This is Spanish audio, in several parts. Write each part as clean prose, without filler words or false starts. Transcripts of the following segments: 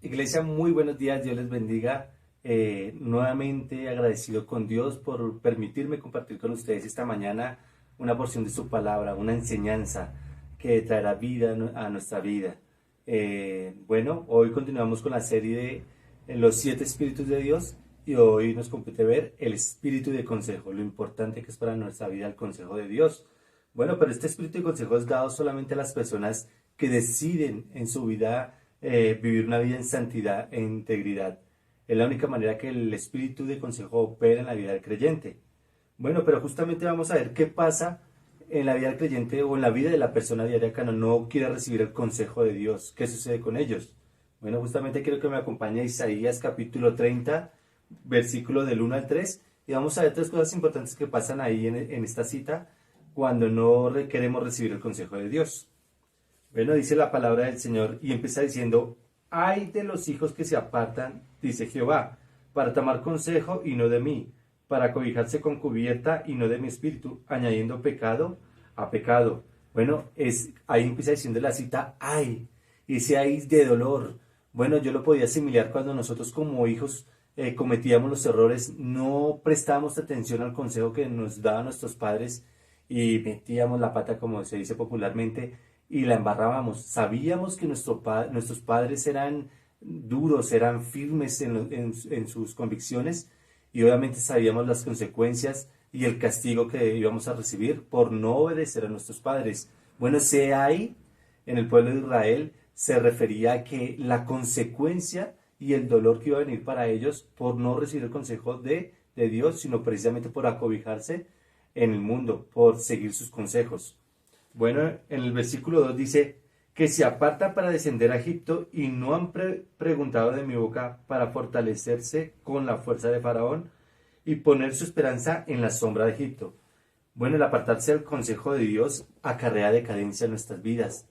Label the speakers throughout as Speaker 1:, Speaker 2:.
Speaker 1: Iglesia, muy buenos días, Dios les bendiga. Nuevamente agradecido con Dios por permitirme compartir con ustedes esta mañana una porción de su palabra, una enseñanza que traerá vida a nuestra vida. Bueno, hoy continuamos con la serie de los 7 espíritus de Dios y hoy nos compete ver el espíritu de consejo, lo importante que es para nuestra vida el consejo de Dios. Bueno, pero este espíritu de consejo es dado solamente a las personas que deciden en su vida vivir una vida en santidad e integridad. Es la única manera que el espíritu de consejo opera en la vida del creyente. Bueno, pero justamente vamos a ver qué pasa en la vida del creyente o en la vida de la persona diaria que no quiere recibir el consejo de Dios. ¿Qué sucede con ellos? Bueno, justamente quiero que me acompañe a Isaías capítulo 30, versículo del 1 al 3, y vamos a ver 3 cosas importantes que pasan ahí en esta cita cuando no queremos recibir el consejo de Dios. Bueno, dice la palabra del Señor y empieza diciendo, ay de los hijos que se apartan, dice Jehová, para tomar consejo y no de mí, para cobijarse con cubierta y no de mi espíritu, añadiendo pecado a pecado. Bueno, ahí empieza diciendo la cita, ay, ese ay de dolor. Bueno, yo lo podía asimilar cuando nosotros como hijos cometíamos los errores, no prestábamos atención al consejo que nos daban nuestros padres y metíamos la pata, como se dice popularmente, y la embarrábamos. Sabíamos que nuestros padres eran duros, eran firmes en sus convicciones y obviamente sabíamos las consecuencias y el castigo que íbamos a recibir por no obedecer a nuestros padres. Bueno, ese ahí en el pueblo de Israel se refería a que la consecuencia y el dolor que iba a venir para ellos por no recibir el consejo de Dios, sino precisamente por acobijarse en el mundo, por seguir sus consejos. Bueno, en el versículo 2 dice que se aparta para descender a Egipto y no han preguntado de mi boca para fortalecerse con la fuerza de Faraón y poner su esperanza en la sombra de Egipto. Bueno, el apartarse del consejo de Dios acarrea decadencia en nuestras vidas.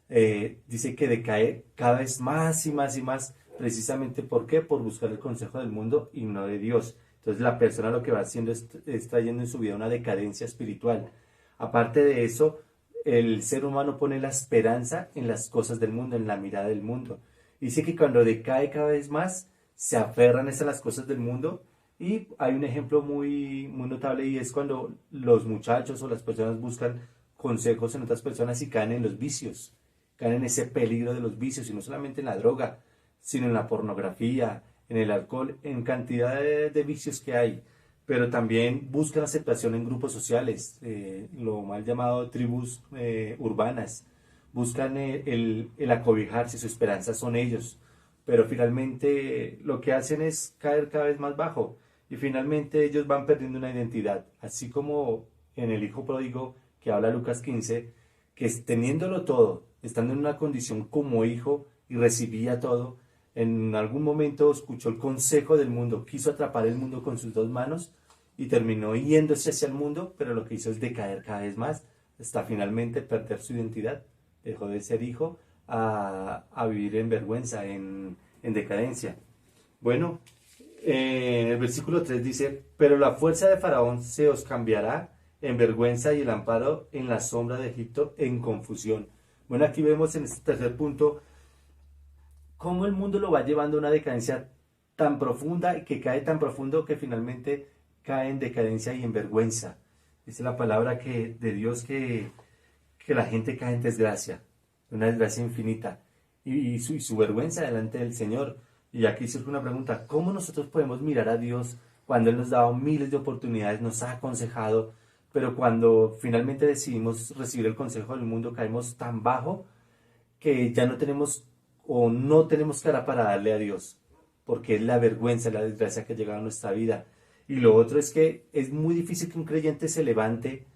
Speaker 1: Dice que decae cada vez más y más y más, precisamente ¿por qué? Por buscar el consejo del mundo y no de Dios. Entonces la persona lo que va haciendo es trayendo en su vida una decadencia espiritual. Aparte de eso, el ser humano pone la esperanza en las cosas del mundo, en la mirada del mundo. Dice que cuando decae cada vez más, se aferran a las cosas del mundo y hay un ejemplo muy notable y es cuando los muchachos o las personas buscan consejos en otras personas y caen en los vicios, caen en ese peligro de los vicios y no solamente en la droga, sino en la pornografía, en el alcohol, en cantidad de vicios que hay, pero también buscan aceptación en grupos sociales, lo mal llamado tribus urbanas, buscan el acobijarse, su esperanza son ellos, pero finalmente lo que hacen es caer cada vez más bajo y finalmente ellos van perdiendo una identidad, así como en el hijo pródigo que habla Lucas 15, que teniéndolo todo, estando en una condición como hijo y recibía todo, en algún momento escuchó el consejo del mundo, quiso atrapar el mundo con sus 2 manos y terminó yéndose hacia el mundo, pero lo que hizo es decaer cada vez más, hasta finalmente perder su identidad. Dejó de ser hijo a vivir en vergüenza, en decadencia. Bueno, en el versículo 3 dice, pero la fuerza de Faraón se os cambiará en vergüenza y el amparo en la sombra de Egipto en confusión. Bueno, aquí vemos en este tercer punto cómo el mundo lo va llevando a una decadencia tan profunda y que cae tan profundo que finalmente cae en decadencia y en vergüenza. Dice la palabra de Dios que la gente cae en desgracia, una desgracia infinita y su vergüenza delante del Señor. Y aquí surge una pregunta, ¿cómo nosotros podemos mirar a Dios cuando Él nos ha dado miles de oportunidades, nos ha aconsejado, pero cuando finalmente decidimos recibir el consejo del mundo caemos tan bajo que ya no tenemos o no tenemos cara para darle a Dios, porque es la vergüenza, la desgracia que ha llegado a nuestra vida? Y lo otro es que es muy difícil que un creyente se levante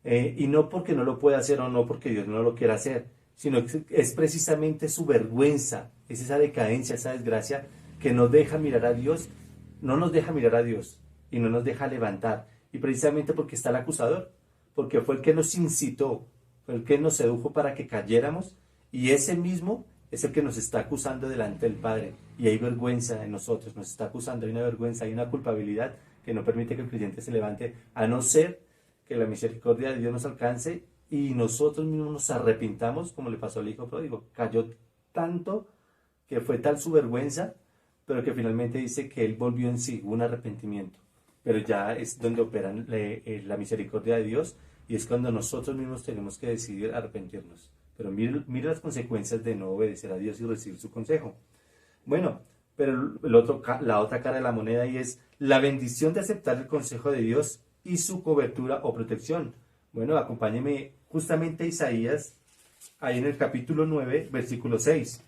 Speaker 1: y no porque no lo pueda hacer o no porque Dios no lo quiera hacer, sino que es precisamente su vergüenza, es esa decadencia, esa desgracia que nos deja mirar a Dios, no nos deja mirar a Dios y no nos deja levantar. Y precisamente porque está el acusador, porque fue el que nos incitó, fue el que nos sedujo para que cayéramos y ese mismo es el que nos está acusando delante del Padre. Y hay vergüenza en nosotros, nos está acusando, hay una vergüenza, hay una culpabilidad que no permite que el creyente se levante, a no ser que la misericordia de Dios nos alcance y nosotros mismos nos arrepintamos, como le pasó al hijo pródigo. Cayó tanto que fue tal su vergüenza, pero que finalmente dice que él volvió en sí, un arrepentimiento. Pero ya es donde opera la misericordia de Dios y es cuando nosotros mismos tenemos que decidir arrepentirnos. Pero mire las consecuencias de no obedecer a Dios y recibir su consejo. Bueno, pero la otra cara de la moneda y es la bendición de aceptar el consejo de Dios y su cobertura o protección. Bueno, acompáñeme justamente a Isaías, ahí en el capítulo 9, versículo 6.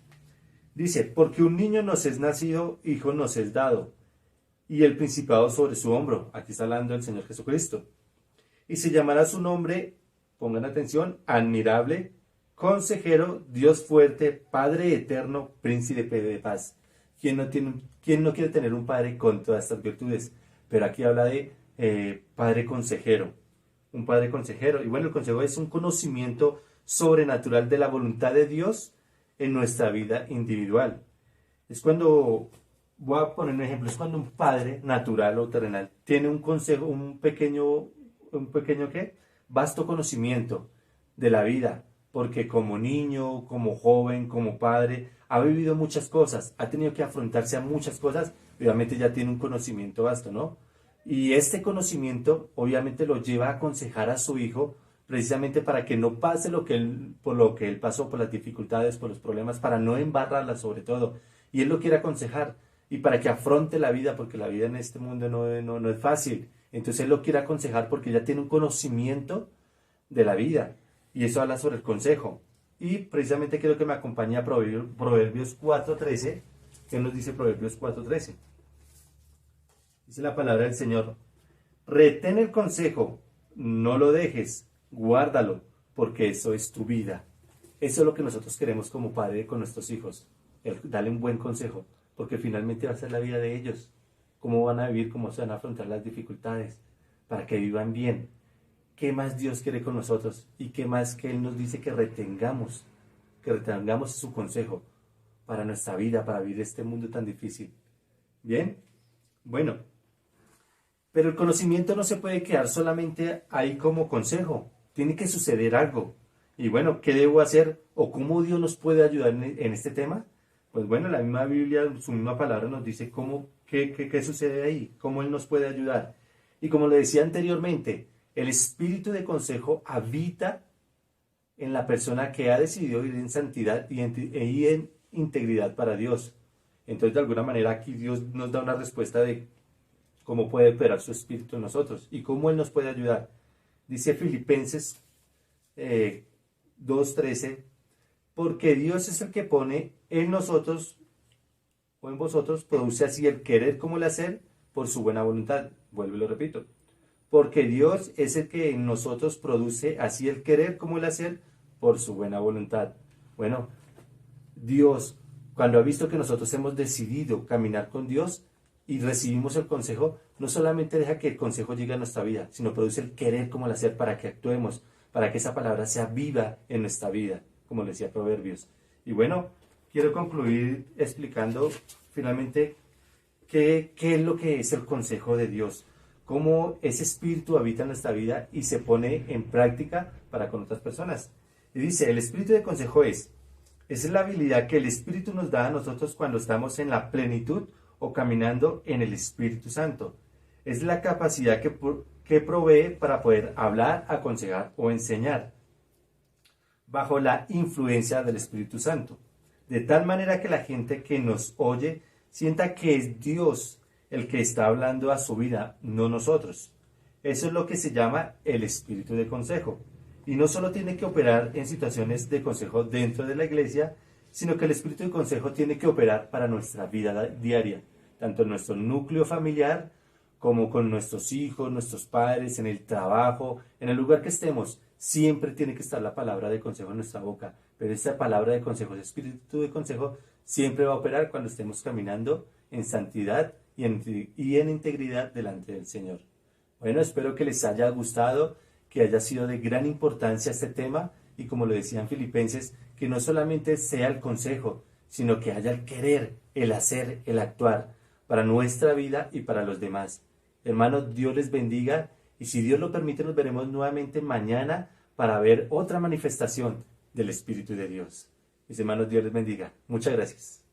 Speaker 1: Dice, porque un niño nos es nacido, hijo nos es dado, y el principado sobre su hombro. Aquí está hablando el Señor Jesucristo. Y se llamará su nombre, pongan atención, admirable, consejero, Dios fuerte, Padre eterno, príncipe de paz. ¿Quién no quiere tener un padre con todas estas virtudes? Pero aquí habla de padre consejero, un padre consejero. Y bueno, el consejo es un conocimiento sobrenatural de la voluntad de Dios en nuestra vida individual. Es cuando, voy a poner un ejemplo, es cuando un padre natural o terrenal tiene un consejo, un pequeño ¿qué? Vasto conocimiento de la vida, porque como niño, como joven, como padre, ha vivido muchas cosas, ha tenido que afrontarse a muchas cosas, obviamente ya tiene un conocimiento vasto, ¿no? Y este conocimiento obviamente lo lleva a aconsejar a su hijo precisamente para que no pase por lo que él pasó, por las dificultades, por los problemas, para no embarrarla sobre todo. Y él lo quiere aconsejar y para que afronte la vida, porque la vida en este mundo no es fácil. Entonces él lo quiere aconsejar porque ya tiene un conocimiento de la vida. Y eso habla sobre el consejo. Y precisamente quiero que me acompañe a Proverbios 4:13. ¿Qué nos dice Proverbios 4:13? Dice la palabra del Señor, retén el consejo, no lo dejes, guárdalo, porque eso es tu vida. Eso es lo que nosotros queremos como padre con nuestros hijos, darle un buen consejo, porque finalmente va a ser la vida de ellos. Cómo van a vivir, cómo se van a afrontar las dificultades, para que vivan bien. ¿Qué más Dios quiere con nosotros? ¿Y qué más que Él nos dice que retengamos su consejo para nuestra vida, para vivir este mundo tan difícil? Bien, bueno. Pero el conocimiento no se puede quedar solamente ahí como consejo. Tiene que suceder algo. Y bueno, ¿qué debo hacer? ¿O cómo Dios nos puede ayudar en este tema? Pues bueno, la misma Biblia, su misma palabra nos dice qué sucede ahí, cómo Él nos puede ayudar. Y como le decía anteriormente, el espíritu de consejo habita en la persona que ha decidido vivir en santidad y en integridad para Dios. Entonces, de alguna manera, aquí Dios nos da una respuesta de cómo puede operar su espíritu en nosotros y cómo Él nos puede ayudar. Dice Filipenses 2:13, porque Dios es el que pone en nosotros o en vosotros, produce así el querer como el hacer por su buena voluntad. Vuelvo y lo repito. Porque Dios es el que en nosotros produce así el querer como el hacer por su buena voluntad. Bueno, Dios, cuando ha visto que nosotros hemos decidido caminar con Dios, y recibimos el consejo, no solamente deja que el consejo llegue a nuestra vida, sino produce el querer como el hacer para que actuemos, para que esa palabra sea viva en nuestra vida, como decía Proverbios. Y bueno, quiero concluir explicando finalmente qué es lo que es el consejo de Dios, cómo ese espíritu habita en nuestra vida y se pone en práctica para con otras personas. Y dice, el espíritu de consejo es la habilidad que el espíritu nos da a nosotros cuando estamos en la plenitud o caminando en el Espíritu Santo. Es la capacidad que provee para poder hablar, aconsejar o enseñar bajo la influencia del Espíritu Santo. De tal manera que la gente que nos oye sienta que es Dios el que está hablando a su vida, no nosotros. Eso es lo que se llama el espíritu de consejo. Y no solo tiene que operar en situaciones de consejo dentro de la iglesia, sino que el espíritu de consejo tiene que operar para nuestra vida diaria, tanto en nuestro núcleo familiar como con nuestros hijos, nuestros padres, en el trabajo, en el lugar que estemos. Siempre tiene que estar la palabra de consejo en nuestra boca, pero esta palabra de consejo, ese espíritu de consejo, siempre va a operar cuando estemos caminando en santidad y en integridad delante del Señor. Bueno, espero que les haya gustado, que haya sido de gran importancia este tema y como lo decían Filipenses, que no solamente sea el consejo, sino que haya el querer, el hacer, el actuar para nuestra vida y para los demás. Hermanos, Dios les bendiga y si Dios lo permite nos veremos nuevamente mañana para ver otra manifestación del Espíritu de Dios. Mis hermanos, Dios les bendiga. Muchas gracias.